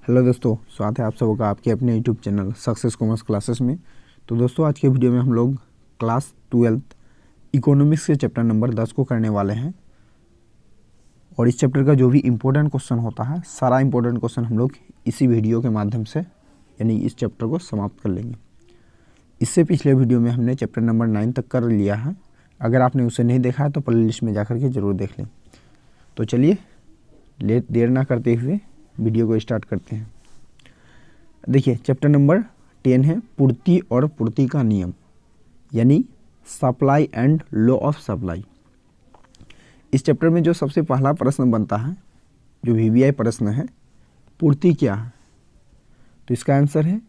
Hello दोस्तों, स्वागत है आप सबका आपके अपने YouTube channel success commerce classes में। तो दोस्तों आज के वीडियो में हम लोग क्लास 12 इकोनॉमिक्स के चैप्टर नंबर 10 को करने वाले हैं। और इस चैप्टर का जो भी इम्पोर्टेंट क्वेश्चन होता है, सारा इम्पोर्टेंट क्वेश्चन हम लोग इसी वीडियो के माध्यम से यानी इस चैप्टर को समाप्त कर लेंगे। इससे पिछले वीडियो में हमने चैप्टर नंबर 9 तक कर लिया है। अगर आपने उसे नहीं देखा है तो प्ले लिस्ट में जा के ज़रूर देख लें। तो चलिए देर ना करते हुए वीडियो को स्टार्ट करते हैं। देखिए चैप्टर नंबर 10 है पूर्ति और पूर्ति का नियम, यानी supply and law of supply. इस चैप्टर में जो सबसे पहला प्रश्न बनता है, जो वीवीआई प्रश्न है, पूर्ति क्या है? तो इसका आंसर है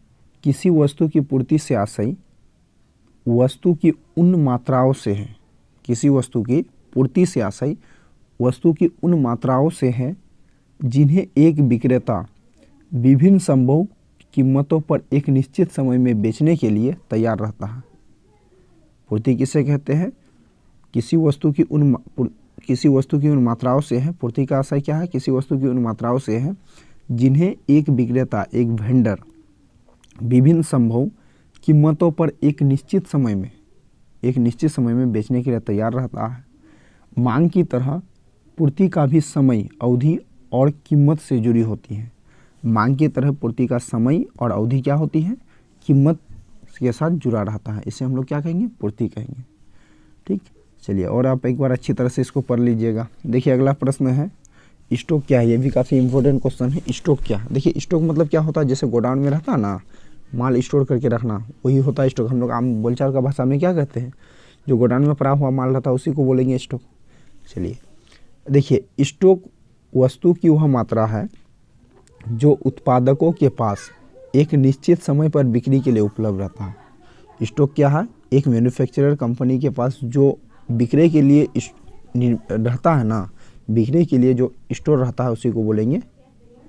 किसी वस्तु की पूर्ति से आशय वस्तु की उन मात्राओं से है। किसी वस्तु की पूर्ति से आशय वस्तु की उन मात्राओं से है जिन्हें एक विक्रेता विभिन्न संभव कीमतों पर एक निश्चित समय में बेचने के लिए तैयार रहता है। पूर्ति किसे कहते हैं? किसी वस्तु की उन मात्राओं से है। पूर्ति का आशय क्या है? किसी वस्तु की उन मात्राओं से है जिन्हें एक विक्रेता, एक वेंडर विभिन्न संभव कीमतों पर एक निश्चित समय में बेचने के लिए तैयार रहता है। मांग की तरह पूर्ति का भी समय, अवधि और कीमत से जुड़ी होती है। मांग की तरह पूर्ति का समय और अवधि क्या होती है? कीमत के साथ जुड़ा रहता है। इसे हम लोग क्या कहेंगे? पूर्ति कहेंगे। ठीक, चलिए और आप एक बार अच्छी तरह से इसको पढ़ लीजिएगा। देखिए अगला प्रश्न है स्टॉक क्या है? ये भी काफ़ी इंपॉर्टेंट क्वेश्चन है। स्टॉक क्या है? देखिए स्टॉक मतलब क्या होता है? जैसे गोडाउन में रहता है ना, माल स्टोर करके रखना, वही होता है स्टॉक। हम लोग आम बोलचाल का भाषा में क्या कहते हैं? जो गोडाउन में पड़ा हुआ माल रहता है उसी को बोलेंगे स्टॉक। चलिए देखिए, स्टॉक वस्तु की वह मात्रा है जो उत्पादकों के पास एक निश्चित समय पर बिक्री के लिए उपलब्ध रहता है। स्टॉक क्या है? एक मैन्युफैक्चरर कंपनी के पास जो बिक्री के लिए रहता है ना, बिक्री के लिए जो स्टोर रहता है उसी को बोलेंगे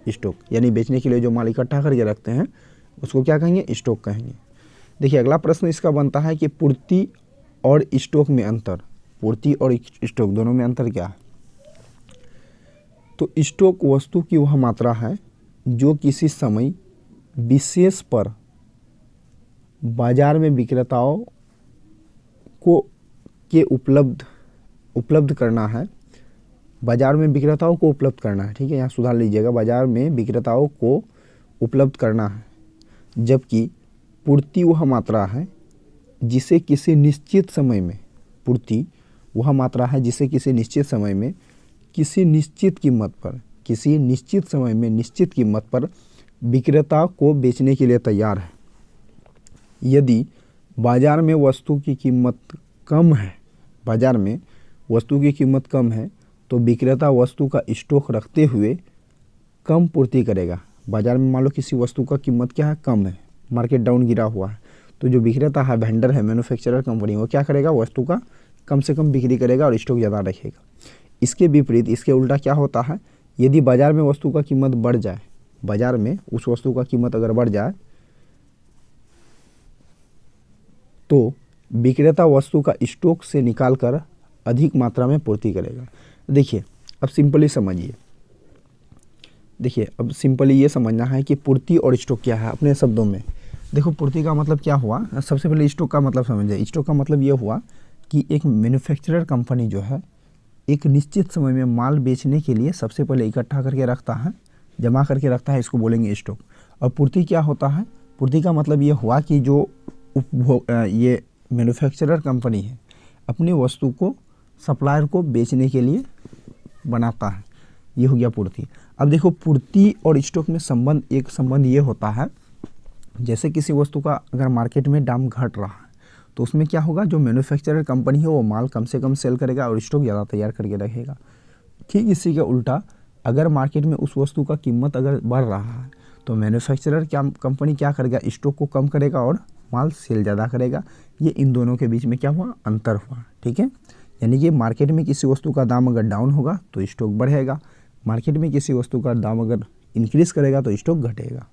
स्टॉक। यानी बेचने के लिए जो माल इकट्ठा करके रखते हैं उसको क्या कहेंगे? स्टॉक कहेंगे। देखिए अगला प्रश्न इसका बनता है कि पूर्ति और स्टॉक में अंतर। पूर्ति और स्टॉक दोनों में अंतर क्या है? तो स्टॉक वस्तु की वह मात्रा है जो किसी समय विशेष पर बाजार में विक्रेताओं को के उपलब्ध करना है। बाजार में विक्रेताओं को उपलब्ध करना है। ठीक है, यहाँ सुधार लीजिएगा, बाजार में विक्रेताओं को उपलब्ध करना है। जबकि पूर्ति वह मात्रा है जिसे किसी निश्चित समय में, पूर्ति वह मात्रा है जिसे किसी निश्चित समय में किसी निश्चित कीमत पर, किसी निश्चित समय में निश्चित कीमत पर विक्रेता को बेचने के लिए तैयार है। यदि बाजार में वस्तु की कीमत कम है, बाजार में वस्तु की कीमत कम है तो विक्रेता वस्तु का स्टॉक रखते हुए कम पूर्ति करेगा। बाजार में मान लो किसी वस्तु का कीमत क्या है? कम है, मार्केट डाउन गिरा हुआ है, तो जो विक्रेता है, वेंडर है, मैन्युफैक्चरर कंपनी, वो क्या करेगा? वस्तु का कम से कम बिक्री करेगा और स्टॉक ज़्यादा रखेगा। इसके विपरीत, इसके उल्टा क्या होता है? यदि बाजार में वस्तु का कीमत बढ़ जाए, बाजार में उस वस्तु का कीमत अगर बढ़ जाए तो विक्रेता वस्तु का स्टॉक से निकालकर अधिक मात्रा में पूर्ति करेगा। देखिए अब सिंपली समझिए, देखिए अब सिंपली ये समझना है कि पूर्ति और स्टॉक क्या है अपने शब्दों में। देखो पूर्ति का मतलब क्या हुआ, सबसे पहले स्टॉक का मतलब समझिए। स्टॉक का मतलब ये हुआ कि एक मैन्युफैक्चरर कंपनी जो है एक निश्चित समय में माल बेचने के लिए सबसे पहले इकट्ठा करके रखता है, जमा करके रखता है, इसको बोलेंगे स्टॉक। और पूर्ति क्या होता है? पूर्ति का मतलब ये हुआ कि जो ये मैन्युफैक्चरर कंपनी है अपनी वस्तु को सप्लायर को बेचने के लिए बनाता है, ये हो गया पूर्ति। अब देखो पूर्ति और स्टॉक में संबंध ये होता है, जैसे किसी वस्तु का अगर मार्केट में दाम घट रहा है तो उसमें क्या होगा? जो मैन्युफैक्चरर कंपनी है वो माल कम से कम सेल करेगा और स्टॉक ज़्यादा तैयार करके रखेगा। ठीक इसी के उल्टा, अगर मार्केट में उस वस्तु का कीमत अगर बढ़ रहा है तो मैन्युफैक्चरर कंपनी क्या करेगा? स्टॉक को कम करेगा और माल सेल ज़्यादा करेगा। ये इन दोनों के बीच में क्या हुआ? अंतर हुआ। ठीक है, यानी कि मार्केट में किसी वस्तु का दाम अगर डाउन होगा तो स्टॉक बढ़ेगा, मार्केट में किसी वस्तु का दाम अगर इंक्रीज करेगा तो स्टॉक घटेगा।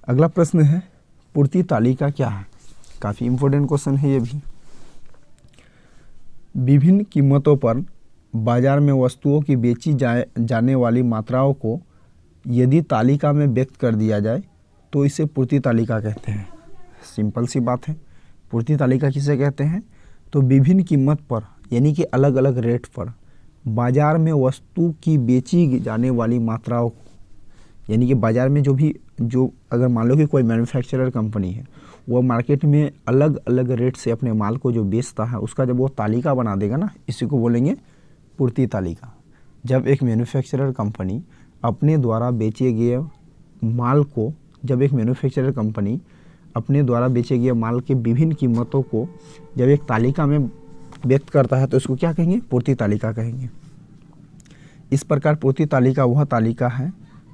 अगला प्रश्न है पूर्ति तालिका क्या है? काफ़ी इंपॉर्टेंट क्वेश्चन है ये भी। विभिन्न कीमतों पर बाजार में वस्तुओं की बेची जाने वाली मात्राओं को यदि तालिका में व्यक्त कर दिया जाए तो इसे पूर्ति तालिका कहते हैं। सिंपल सी बात है। पूर्ति तालिका किसे कहते हैं? तो विभिन्न कीमत पर यानी कि अलग अलग रेट पर बाजार में वस्तु की बेची जाने वाली मात्राओं, यानी कि बाजार में जो अगर मान लो कि कोई मैन्युफैक्चरर कंपनी है, वो मार्केट में अलग अलग रेट से अपने माल को जो बेचता है उसका जब वो तालिका बना देगा ना, इसी को बोलेंगे पूर्ति तालिका। जब एक मैन्युफैक्चरर कंपनी अपने द्वारा बेचे गए माल को, जब एक मैन्युफैक्चरर कंपनी अपने द्वारा बेचे गए माल के विभिन्न कीमतों को जब एक तालिका में व्यक्त करता है तो इसको क्या कहेंगे? पूर्ति तालिका कहेंगे। इस प्रकार पूर्ति तालिका वह तालिका है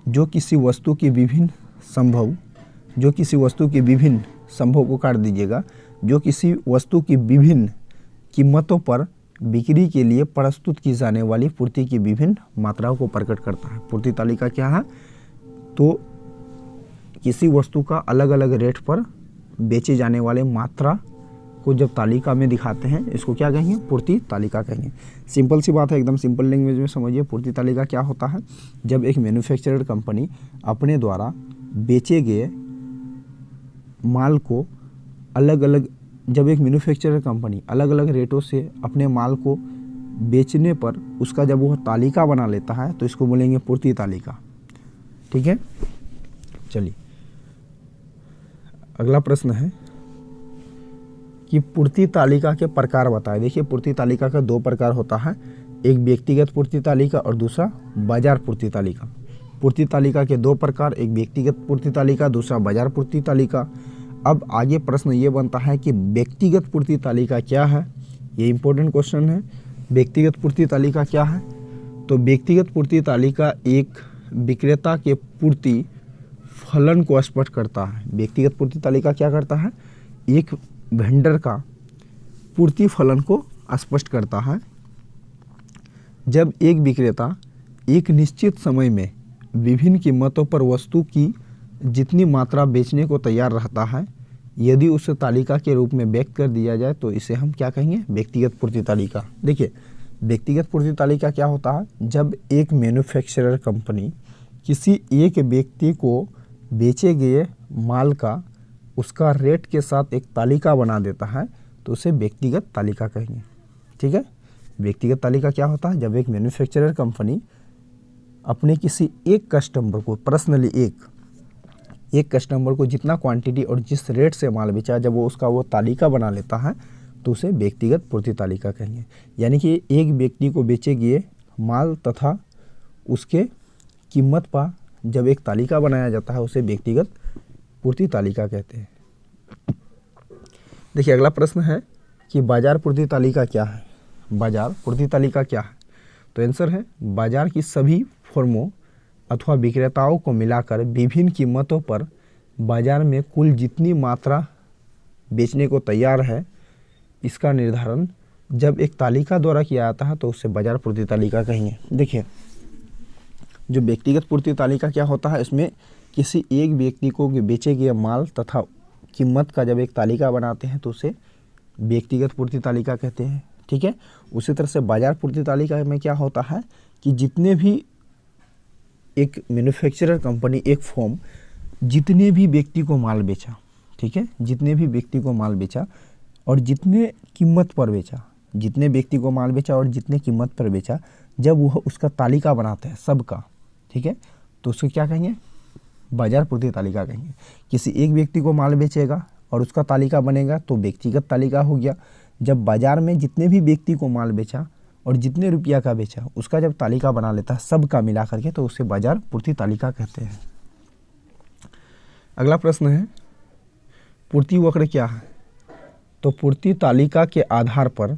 जो किसी वस्तु की विभिन्न संभव को काट दीजिएगा, जो किसी वस्तु की विभिन्न कीमतों पर बिक्री के लिए प्रस्तुत की जाने वाली पूर्ति की विभिन्न मात्राओं को प्रकट करता है। पूर्ति तालिका क्या है? तो किसी वस्तु का अलग अलग रेट पर बेचे जाने वाले मात्रा को जब तालिका में दिखाते हैं, इसको क्या कहेंगे? पूर्ति तालिका कहेंगे। सिंपल सी बात है, एकदम सिंपल लैंग्वेज में समझिए। पूर्ति तालिका क्या होता है? जब एक मैन्युफैक्चरर कंपनी अपने द्वारा बेचे गए माल को जब एक मैन्युफैक्चरर कंपनी अलग अलग रेटों से अपने माल को बेचने पर उसका जब वह तालिका बना लेता है तो इसको बोलेंगे पूर्ति तालिका। ठीक है, चलिए अगला प्रश्न है कि पूर्ति तालिका के प्रकार बताएं। देखिए, पूर्ति तालिका का दो प्रकार होता है, एक व्यक्तिगत पूर्ति तालिका और दूसरा बाजार पूर्ति तालिका। पूर्ति तालिका के दो प्रकार, एक व्यक्तिगत पूर्ति तालिका, दूसरा बाजार पूर्ति तालिका। अब आगे प्रश्न ये बनता है कि व्यक्तिगत पूर्ति तालिका क्या है? ये इंपॉर्टेंट क्वेश्चन है। व्यक्तिगत पूर्ति तालिका क्या है? तो व्यक्तिगत पूर्ति तालिका एक विक्रेता के पूर्ति फलन को स्पष्ट करता है। व्यक्तिगत पूर्ति तालिका क्या करता है? एक वेंडर का पूर्ति फलन को स्पष्ट करता है। जब एक विक्रेता एक निश्चित समय में विभिन्न कीमतों पर वस्तु की जितनी मात्रा बेचने को तैयार रहता है, यदि उसे तालिका के रूप में व्यक्त कर दिया जाए तो इसे हम क्या कहेंगे? व्यक्तिगत पूर्ति तालिका। देखिए, व्यक्तिगत पूर्ति तालिका क्या होता है? जब एक मैन्युफैक्चरर कंपनी किसी एक व्यक्ति को बेचे गए माल का उसका रेट के साथ एक तालिका बना देता है तो उसे व्यक्तिगत तालिका कहेंगे। ठीक है, व्यक्तिगत तालिका क्या होता है? जब एक मैन्युफैक्चरर कंपनी अपने किसी एक कस्टमर को पर्सनली एक कस्टमर को जितना क्वांटिटी और जिस रेट से माल बेचा, जब वो तालिका बना लेता है तो उसे व्यक्तिगत पूर्ति तालिका कहेंगे। यानी कि एक व्यक्ति को बेचे गए माल तथा उसके कीमत पर जब एक तालिका बनाया जाता है उसे व्यक्तिगत पूर्ति तालिका कहते हैं। देखिए, अगला प्रश्न है कि बाजार पूर्ति तालिका क्या है? बाजार पूर्ति तालिका क्या है? तो आंसर है, बाजार की सभी फर्मों अथवा विक्रेताओं को मिलाकर विभिन्न कीमतों पर बाजार में कुल जितनी मात्रा बेचने को तैयार है, इसका निर्धारण जब एक तालिका द्वारा किया जाता है तो उसे बाजार पूर्ति तालिका कहेंगे। देखिए, जो व्यक्तिगत पूर्ति तालिका क्या होता है? इसमें किसी एक व्यक्ति को बेचे गए माल तथा कीमत का जब एक तालिका बनाते हैं तो उसे व्यक्तिगत पूर्ति तालिका कहते हैं। ठीक है, उसी तरह से बाजार पूर्ति तालिका में क्या होता है कि जितने भी एक मैन्युफैक्चरर कंपनी, एक फर्म जितने भी व्यक्ति को माल बेचा, ठीक है, जितने भी व्यक्ति को माल बेचा और जितने कीमत पर बेचा, जितने व्यक्ति को माल बेचा और जितने कीमत पर बेचा, जब वह उसका तालिका बनाते हैं सबका, ठीक है, तो उसको क्या कहेंगे? बाजार पूर्ति तालिका कहेंगे। किसी एक व्यक्ति को माल बेचेगा और उसका तालिका बनेगा तो व्यक्तिगत तालिका हो गया। जब बाजार में जितने भी व्यक्ति को माल बेचा और जितने रुपया का बेचा उसका जब तालिका बना लेता है सबका मिला करके तो उसे बाजार पूर्ति तालिका कहते हैं। अगला प्रश्न है, पूर्ति वक्र क्या है? तो पूर्ति तालिका के आधार पर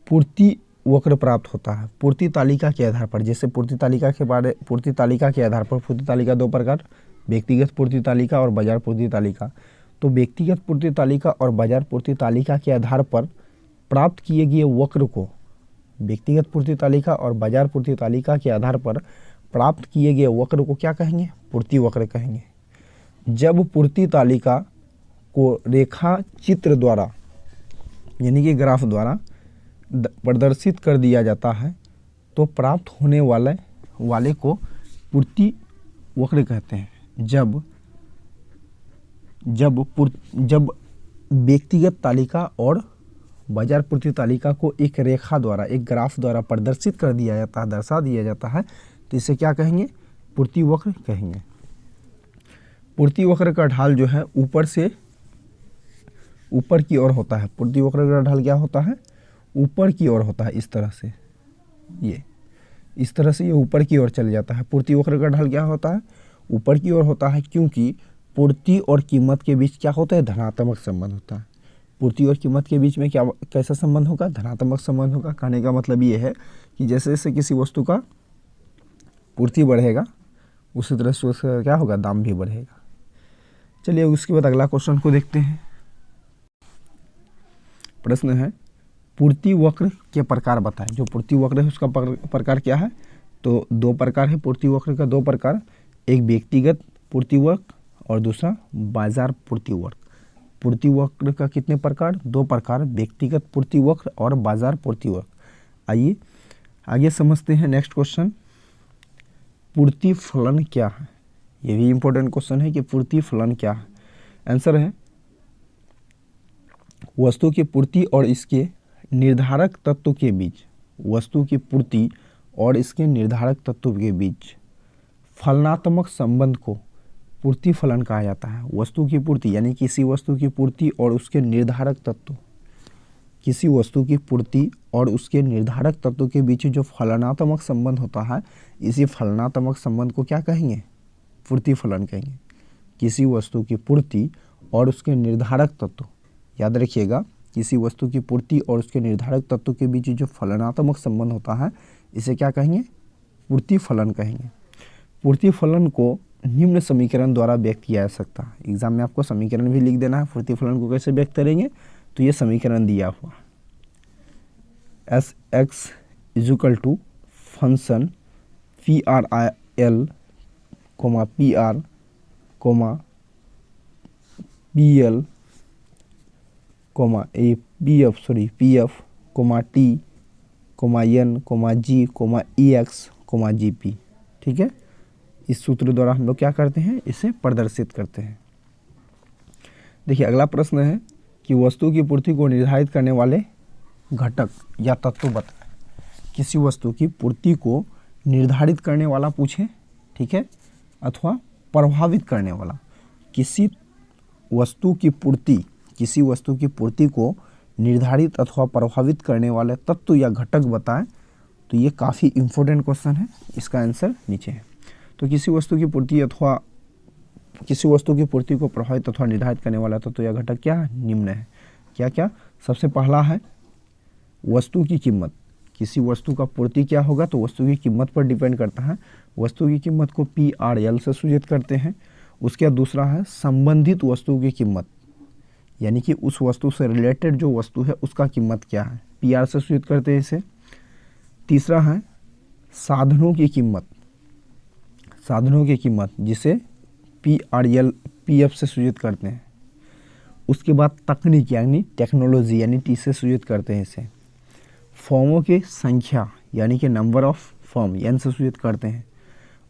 पूर्ति वक्र प्राप्त होता है। पूर्ति तालिका के आधार पर, जैसे पूर्ति तालिका के आधार पर पूर्ति तालिका दो प्रकार, व्यक्तिगत पूर्ति तालिका और बाजार पूर्ति तालिका। तो व्यक्तिगत पूर्ति तालिका और बाजार पूर्ति तालिका के आधार पर प्राप्त किए गए वक्र को, व्यक्तिगत पूर्ति तालिका और बाजार पूर्ति तालिका के आधार पर प्राप्त किए गए वक्र को क्या कहेंगे? पूर्ति वक्र कहेंगे। जब पूर्ति तालिका को रेखा चित्र द्वारा यानी कि ग्राफ द्वारा प्रदर्शित कर दिया जाता है तो प्राप्त होने वाले वाले को पूर्ति वक्र कहते हैं। जब व्यक्तिगत तालिका और बाजार पूर्ति तालिका को एक रेखा द्वारा, एक ग्राफ द्वारा प्रदर्शित कर दिया जाता है, दर्शा दिया जाता है, तो इसे क्या कहेंगे? पूर्ति वक्र कहेंगे। पूर्ति वक्र का ढाल जो है ऊपर से ऊपर की ओर होता है। पूर्ति वक्र का ढाल क्या होता है? ऊपर की ओर होता है। इस तरह से ये ऊपर की ओर चल जाता है। पूर्ति वक्र का ढाल क्या होता है? ऊपर की ओर होता है, क्योंकि पूर्ति और कीमत के बीच क्या होता है? धनात्मक संबंध होता है। पूर्ति और कीमत के बीच में कैसा संबंध होगा? धनात्मक संबंध होगा। कहने का मतलब ये है कि जैसे जैसे किसी वस्तु का पूर्ति बढ़ेगा उसी तरह से उसका क्या होगा? दाम भी बढ़ेगा। चलिए उसके बाद अगला क्वेश्चन को देखते हैं। प्रश्न है, पूर्ति वक्र के प्रकार बताएं। जो पूर्ति वक्र है उसका प्रकार क्या है? तो दो प्रकार है पूर्ति वक्र का, दो प्रकार। एक व्यक्तिगत पूर्ति वक्र और दूसरा बाजार पूर्ति वक्र। पूर्ति वक्र का कितने प्रकार? दो प्रकार, व्यक्तिगत पूर्ति वक्र और बाजार पूर्ति वक्र। आइए आगे समझते हैं। नेक्स्ट क्वेश्चन, पूर्ति फलन क्या है? ये भी इंपॉर्टेंट क्वेश्चन है कि पूर्ति फलन क्या है। आंसर है, वस्तु की पूर्ति और इसके निर्धारक तत्व के बीच, वस्तु की पूर्ति और इसके निर्धारक तत्व के बीच फलनात्मक संबंध को पूर्ति फलन कहा जाता है। वस्तु की पूर्ति यानी किसी वस्तु की पूर्ति और उसके निर्धारक तत्व, किसी वस्तु की पूर्ति और उसके निर्धारक तत्व के बीच जो फलनात्मक संबंध होता है, इसी फलनात्मक संबंध को क्या कहेंगे? पूर्ति फलन कहेंगे। किसी वस्तु की पूर्ति और उसके निर्धारक तत्व, याद रखिएगा, किसी वस्तु की पूर्ति और उसके निर्धारक तत्व के बीच जो फलनात्मक संबंध होता है, इसे क्या कहेंगे? पूर्ति फलन कहेंगे। पूर्ति फलन को निम्न समीकरण द्वारा व्यक्त किया जा सकता है। एग्जाम में आपको समीकरण भी लिख देना है। पूर्ति फलन को कैसे व्यक्त करेंगे? तो ये समीकरण दिया हुआ, Sx = function PRIL, PR, PL, PF, T, N, G, EX, GP। ठीक है, इस सूत्र द्वारा हम लोग क्या करते हैं? इसे प्रदर्शित करते हैं। देखिए अगला प्रश्न है कि वस्तु की पूर्ति को निर्धारित करने वाले घटक या तत्व बताएं। किसी वस्तु की पूर्ति को निर्धारित करने वाला पूछे, ठीक है, अथवा प्रभावित करने वाला। किसी वस्तु की पूर्ति को निर्धारित अथवा प्रभावित करने वाले तत्व या घटक बताएं। तो ये काफ़ी इंपॉर्टेंट क्वेश्चन है। इसका आंसर नीचे है। तो किसी वस्तु की पूर्ति को प्रभावित अथवा निर्धारित करने वाला तत्व या घटक क्या है? निम्न है। क्या क्या? सबसे पहला है वस्तु की कीमत। किसी वस्तु का पूर्ति क्या होगा? तो वस्तु की कीमत पर डिपेंड करता है। वस्तु की कीमत को PRL से सूचित करते हैं। उसके बाद दूसरा है संबंधित वस्तु की कीमत, यानी कि उस वस्तु से रिलेटेड जो वस्तु है उसका कीमत क्या है, PR से सूचित करते हैं इसे। तीसरा है साधनों की कीमत, जिसे PRL, PF से सूचित करते हैं। उसके बाद तकनीक यानी टेक्नोलॉजी यानी T से सूचित करते हैं इसे। फॉर्मों की संख्या यानी कि नंबर ऑफ फॉर्म, N से सूचित करते हैं।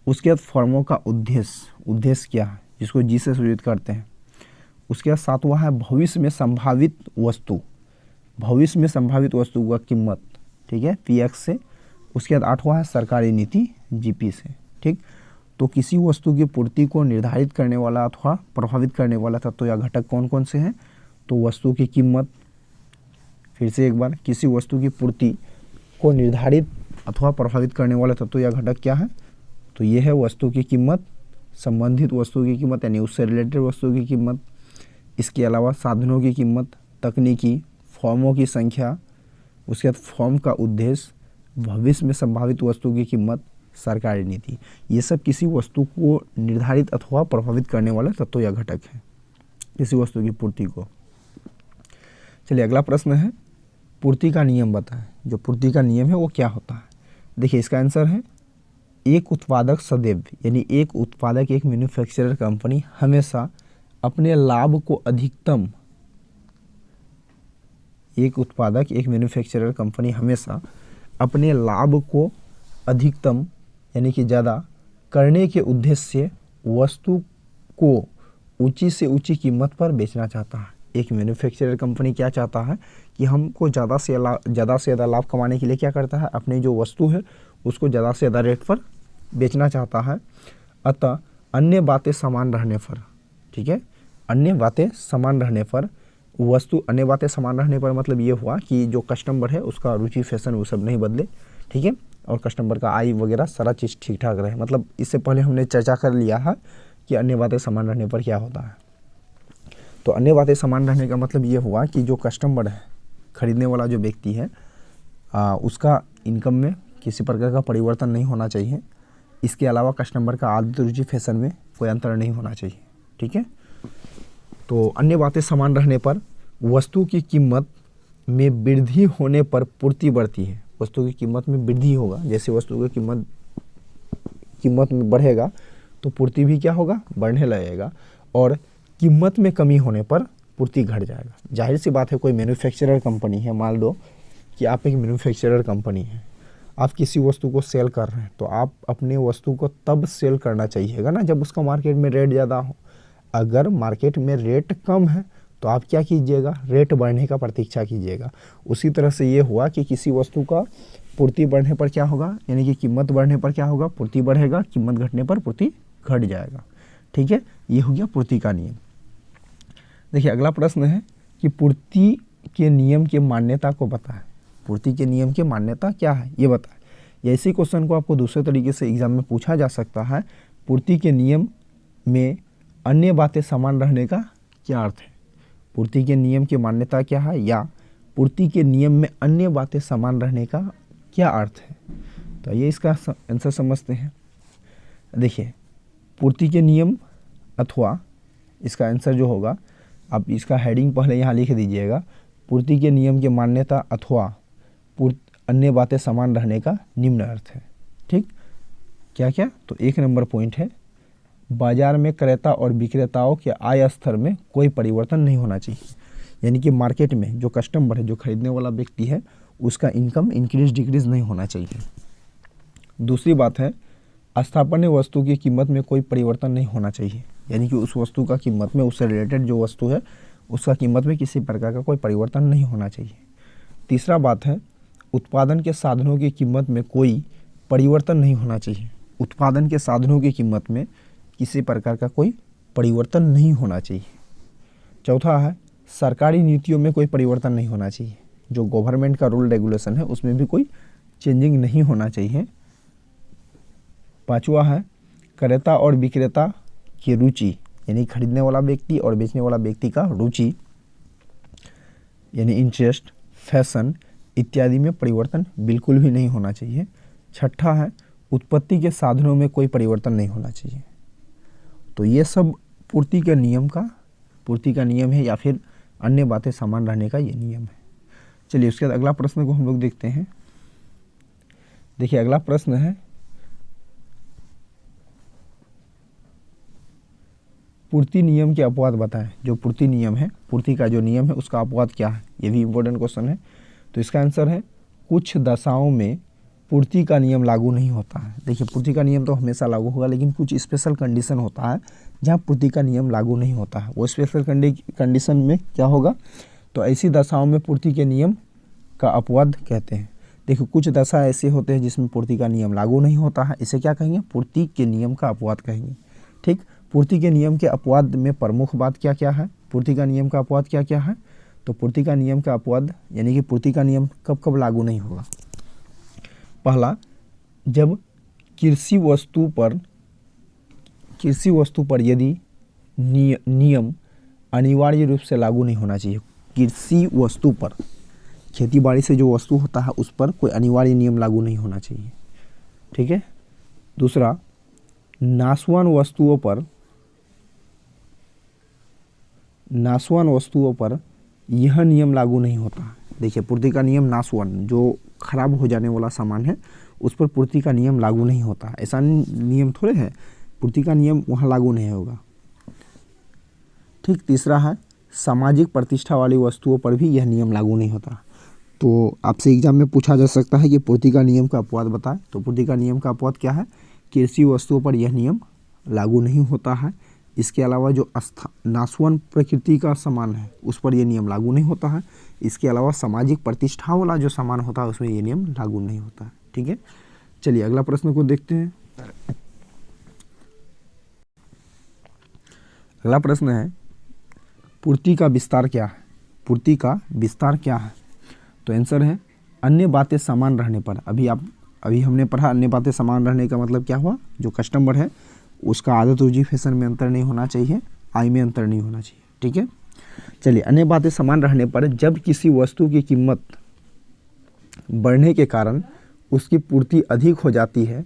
उसके बाद फॉर्मों का उद्देश्य क्या है, जिसको G से सूचित करते हैं। उसके बाद सातवां है भविष्य में संभावित वस्तु का कीमत, ठीक है, PX से। उसके बाद आठवां है सरकारी नीति, GP से। ठीक, तो किसी वस्तु की पूर्ति को निर्धारित करने वाला अथवा प्रभावित करने वाला तत्व या घटक कौन कौन से हैं? तो वस्तु की कीमत, फिर से एक बार, किसी वस्तु की पूर्ति को निर्धारित अथवा प्रभावित करने वाला तत्व या घटक क्या है? तो ये है वस्तु की कीमत, संबंधित वस्तु की कीमत यानी उससे रिलेटेड वस्तु की कीमत। इसके अलावा साधनों की कीमत, तकनीकी, फॉर्मों की संख्या, उसके बाद फॉर्म का उद्देश्य, भविष्य में संभावित वस्तु की कीमत, सरकारी नीति। ये सब किसी वस्तु को निर्धारित अथवा प्रभावित करने वाले तत्व या घटक हैं किसी वस्तु की पूर्ति को। चलिए अगला प्रश्न है, पूर्ति का नियम बताएं। जो पूर्ति का नियम है वो क्या होता है? देखिए इसका आंसर है, एक उत्पादक सदैव, यानी एक उत्पादक, एक मैन्युफैक्चरर कंपनी हमेशा अपने लाभ को अधिकतम, एक उत्पादक, एक मैन्युफैक्चरर कंपनी हमेशा अपने लाभ को अधिकतम यानी कि ज़्यादा करने के उद्देश्य से वस्तु को ऊंची से ऊंची कीमत पर बेचना चाहता है। एक मैन्युफैक्चरर कंपनी क्या चाहता है कि हमको ज़्यादा से ज़्यादा लाभ कमाने के लिए क्या करता है, अपनी जो वस्तु है उसको ज़्यादा से ज़्यादा रेट पर बेचना चाहता है। अतः अन्य बातें समान रहने पर, ठीक है, अन्य बातें समान रहने पर अन्य बातें समान रहने पर मतलब ये हुआ कि जो कस्टमर है उसका रुचि फैशन वो सब नहीं बदले, ठीक है, और कस्टमर का आय वगैरह सारा चीज़ ठीक ठाक रहे। मतलब इससे पहले हमने चर्चा कर लिया है कि अन्य बातें समान रहने पर क्या होता है। तो अन्य बातें समान रहने का मतलब ये हुआ कि जो कस्टमर है, खरीदने वाला जो व्यक्ति है, उसका इनकम में किसी प्रकार का परिवर्तन नहीं होना चाहिए। इसके अलावा कस्टमर का आदत रुचि फैशन में कोई अंतर नहीं होना चाहिए, ठीक है। तो अन्य बातें समान रहने पर वस्तु की कीमत में वृद्धि होने पर पूर्ति बढ़ती है। वस्तु की कीमत में वृद्धि होगा, जैसे वस्तु की कीमत में बढ़ेगा तो पूर्ति भी क्या होगा, बढ़ने लगेगा। और कीमत में कमी होने पर पूर्ति घट जाएगा। जाहिर सी बात है, कोई मैन्युफैक्चरर कंपनी है, मान लो कि आप एक मैन्युफैक्चरर कंपनी है, आप किसी वस्तु को सेल कर रहे हैं तो आप अपने वस्तु को तब सेल करना चाहिएगा ना जब उसका मार्केट में रेट ज़्यादा हो। अगर मार्केट में रेट कम है तो आप क्या कीजिएगा, रेट बढ़ने का प्रतीक्षा कीजिएगा। उसी तरह से ये हुआ कि किसी वस्तु का पूर्ति बढ़ने पर क्या होगा, यानी कि कीमत बढ़ने पर क्या होगा, पूर्ति बढ़ेगा, कीमत घटने पर पूर्ति घट जाएगा, ठीक है। ये हो गया पूर्ति का नियम। देखिए अगला प्रश्न है कि पूर्ति के नियम की मान्यता को बताएं। पूर्ति के नियम की मान्यता क्या है ये बताएं। ऐसे क्वेश्चन को आपको दूसरे तरीके से एग्जाम में पूछा जा सकता है। पूर्ति के नियम में अन्य बातें समान रहने का क्या अर्थ है। पूर्ति के नियम की मान्यता क्या है, या पूर्ति के नियम में अन्य बातें समान रहने का क्या अर्थ है। तो ये इसका आंसर समझते हैं। देखिए पूर्ति के नियम अथवा इसका आंसर जो होगा, आप इसका हेडिंग पहले यहाँ लिख दीजिएगा, पूर्ति के नियम की मान्यता अथवा अन्य बातें समान रहने का निम्न अर्थ है, ठीक। क्या क्या, तो 1 नंबर पॉइंट है, बाजार में क्रेता और विक्रेताओं के आय स्तर में कोई परिवर्तन नहीं होना चाहिए। यानी कि मार्केट में जो कस्टमर है, जो खरीदने वाला व्यक्ति है, उसका इनकम इंक्रीज डिक्रीज नहीं होना चाहिए। दूसरी बात है, स्थापन्य वस्तु की कीमत में कोई परिवर्तन नहीं होना चाहिए। यानी कि उस वस्तु का कीमत में, उससे रिलेटेड जो वस्तु है उसका कीमत में किसी प्रकार का कोई परिवर्तन नहीं होना चाहिए। तीसरा बात है, उत्पादन के साधनों की कीमत में कोई परिवर्तन नहीं होना चाहिए। उत्पादन के साधनों की कीमत में किसी प्रकार का कोई परिवर्तन नहीं होना चाहिए। चौथा है, सरकारी नीतियों में कोई परिवर्तन नहीं होना चाहिए। जो गवर्नमेंट का रूल रेगुलेशन है उसमें भी कोई चेंजिंग नहीं होना चाहिए। पांचवा है, क्रेता और विक्रेता की रुचि, यानी खरीदने वाला व्यक्ति और बेचने वाला व्यक्ति का रुचि, यानी इंटरेस्ट, फैशन इत्यादि में परिवर्तन बिल्कुल भी नहीं होना चाहिए। छठा है, उत्पत्ति के साधनों में कोई परिवर्तन नहीं होना चाहिए। तो ये सब पूर्ति का नियम है, या फिर अन्य बातें समान रहने का ये नियम है। चलिए उसके बाद अगला प्रश्न को हम लोग देखते हैं। देखिए अगला प्रश्न है, पूर्ति नियम के अपवाद बताएं। जो पूर्ति नियम है, पूर्ति का जो नियम है उसका अपवाद क्या है, ये भी इम्पोर्टेंट क्वेश्चन है। तो इसका आंसर है, कुछ दशाओं में पूर्ति का नियम लागू नहीं होता है। देखिए पूर्ति का नियम तो हमेशा लागू होगा, लेकिन कुछ स्पेशल कंडीशन होता है जहाँ पूर्ति का नियम लागू नहीं होता है। वो स्पेशल कंडीशन में क्या होगा, तो ऐसी दशाओं में पूर्ति के नियम का अपवाद कहते हैं। देखिए कुछ दशा ऐसे होते हैं जिसमें पूर्ति का नियम लागू नहीं होता है, इसे क्या कहेंगे, पूर्ति के नियम का अपवाद कहेंगे, ठीक। पूर्ति के नियम के अपवाद में प्रमुख बात क्या क्या है, पूर्ति का नियम का अपवाद क्या क्या है। तो पूर्ति का नियम का अपवाद यानी कि पूर्ति का नियम कब कब लागू नहीं होगा। पहला, जब कृषि वस्तु पर यदि नियम अनिवार्य रूप से लागू नहीं होना चाहिए। कृषि वस्तु पर, खेती बाड़ी से जो वस्तु होता है उस पर कोई अनिवार्य नियम लागू नहीं होना चाहिए, ठीक है। दूसरा, नाशवान वस्तुओं पर यह नियम लागू नहीं होता। देखिए पूर्ति का नियम नाशवान, जो खराब हो जाने वाला सामान है उस पर पूर्ति का नियम लागू नहीं होता। ऐसा नियम थोड़े है, पूर्ति का नियम वहाँ लागू नहीं होगा, ठीक। तीसरा है, सामाजिक प्रतिष्ठा वाली वस्तुओं पर भी यह नियम लागू नहीं होता। तो आपसे एग्जाम में पूछा जा सकता है कि पूर्ति का नियम का अपवाद बताएं। तो पूर्ति का नियम का अपवाद क्या है कृषि वस्तुओं पर यह नियम लागू नहीं होता है। इसके अलावा जो नाशवान प्रकृति का सामान है उस पर यह नियम लागू नहीं होता है। इसके अलावा सामाजिक प्रतिष्ठा वाला जो सामान होता है उसमें यह नियम लागू नहीं होता है। ठीक है, चलिए अगला प्रश्न को देखते हैं। अगला प्रश्न है पूर्ति का विस्तार क्या है? पूर्ति का विस्तार क्या है? तो आंसर है अन्य बातें समान रहने पर। अभी हमने पढ़ा अन्य बातें समान रहने का मतलब क्या हुआ, जो कस्टमर है उसका आदत रुचि फैशन में अंतर नहीं होना चाहिए, आय में अंतर नहीं होना चाहिए। ठीक है, चलिए अन्य बातें समान रहने पर जब किसी वस्तु की कीमत बढ़ने के कारण उसकी पूर्ति अधिक हो जाती है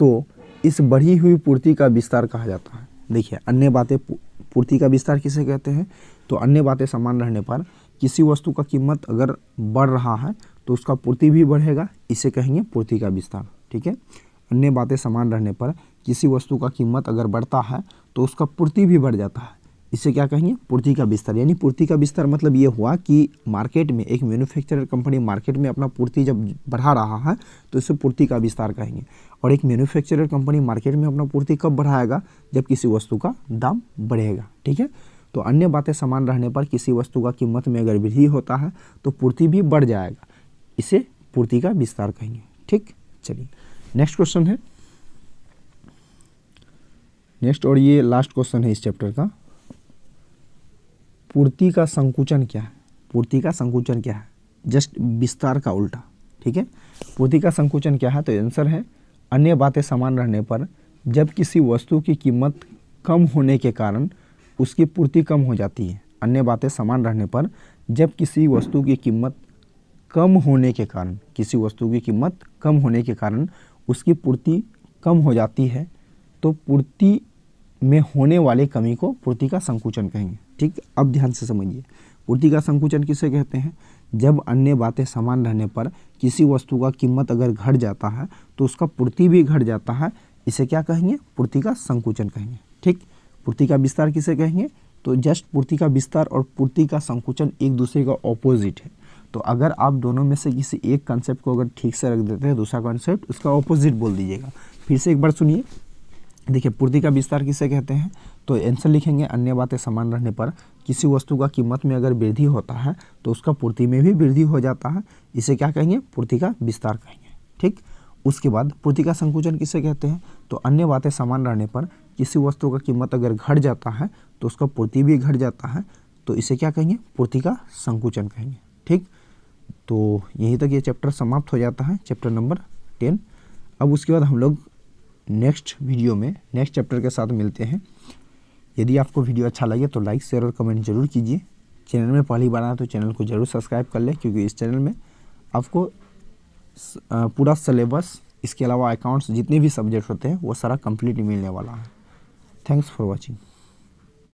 तो इस बढ़ी हुई पूर्ति का विस्तार कहा जाता है। देखिए अन्य बातें पूर्ति का विस्तार किसे कहते हैं? तो अन्य बातें समान रहने पर किसी वस्तु का कीमत अगर बढ़ रहा है तो उसका पूर्ति भी बढ़ेगा, इसे कहेंगे पूर्ति का विस्तार। ठीक है, अन्य बातें समान रहने पर किसी वस्तु का कीमत अगर बढ़ता है तो उसका पूर्ति भी बढ़ जाता है, इसे क्या कहेंगे? पूर्ति का विस्तार। यानी पूर्ति का विस्तार मतलब ये हुआ कि मार्केट में एक मैन्युफैक्चरर कंपनी मार्केट में अपना पूर्ति जब बढ़ा रहा है तो इसे पूर्ति का विस्तार कहेंगे। और एक मैन्युफैक्चरर कंपनी मार्केट में अपना पूर्ति कब बढ़ाएगा? जब किसी वस्तु का दाम बढ़ेगा। ठीक है, तो अन्य बातें समान रहने पर किसी वस्तु का कीमत में अगर वृद्धि होता है तो पूर्ति भी बढ़ जाएगा, इसे पूर्ति का विस्तार कहेंगे। ठीक, चलिए नेक्स्ट क्वेश्चन है, नेक्स्ट और ये लास्ट क्वेश्चन है इस चैप्टर का। पूर्ति का संकुचन क्या है? पूर्ति का संकुचन क्या है? जस्ट विस्तार का उल्टा। ठीक है, पूर्ति का संकुचन क्या है? तो आंसर है अन्य बातें समान रहने पर जब किसी वस्तु की कीमत कम होने के कारण उसकी पूर्ति कम हो जाती है। अन्य बातें समान रहने पर जब किसी वस्तु की कीमत कम होने के कारण, किसी वस्तु की कीमत कम होने के कारण उसकी पूर्ति कम हो जाती है तो पूर्ति में होने वाली कमी को पूर्ति का संकुचन कहेंगे। ठीक, अब ध्यान से समझिए पूर्ति का संकुचन किसे कहते हैं? जब अन्य बातें समान रहने पर किसी वस्तु का कीमत अगर घट जाता है तो उसका पूर्ति भी घट जाता है, इसे क्या कहेंगे? पूर्ति का संकुचन कहेंगे। ठीक, पूर्ति का विस्तार किसे कहेंगे? तो जस्ट पूर्ति का विस्तार और पूर्ति का संकुचन एक दूसरे का ऑपोजिट है। तो अगर आप दोनों में से किसी एक कॉन्सेप्ट को अगर ठीक से रख देते हैं, दूसरा कॉन्सेप्ट उसका ऑपोजिट बोल दीजिएगा। फिर से एक बार सुनिए, देखिए पूर्ति का विस्तार किसे कहते हैं? तो आंसर लिखेंगे अन्य बातें समान रहने पर किसी वस्तु का कीमत में अगर वृद्धि होता है तो उसका पूर्ति में भी वृद्धि हो जाता है, इसे क्या कहेंगे? पूर्ति का विस्तार कहेंगे। ठीक, उसके बाद पूर्ति का संकुचन किसे कहते हैं? तो अन्य बातें समान रहने पर किसी वस्तु का कीमत अगर घट जाता है तो उसका पूर्ति भी घट जाता है, तो इसे क्या कहेंगे? पूर्ति का संकुचन कहेंगे। ठीक, तो यहीं तक ये चैप्टर समाप्त हो जाता है, चैप्टर नंबर 10। अब उसके बाद हम लोग नेक्स्ट वीडियो में नेक्स्ट चैप्टर के साथ मिलते हैं। यदि आपको वीडियो अच्छा लगे तो लाइक शेयर और कमेंट जरूर कीजिए। चैनल में पहली बार आए तो चैनल को जरूर सब्सक्राइब कर लें, क्योंकि इस चैनल में आपको पूरा सिलेबस, इसके अलावा अकाउंट्स जितने भी सब्जेक्ट होते हैं वो सारा कंप्लीट मिलने वाला है। Thanks for watching.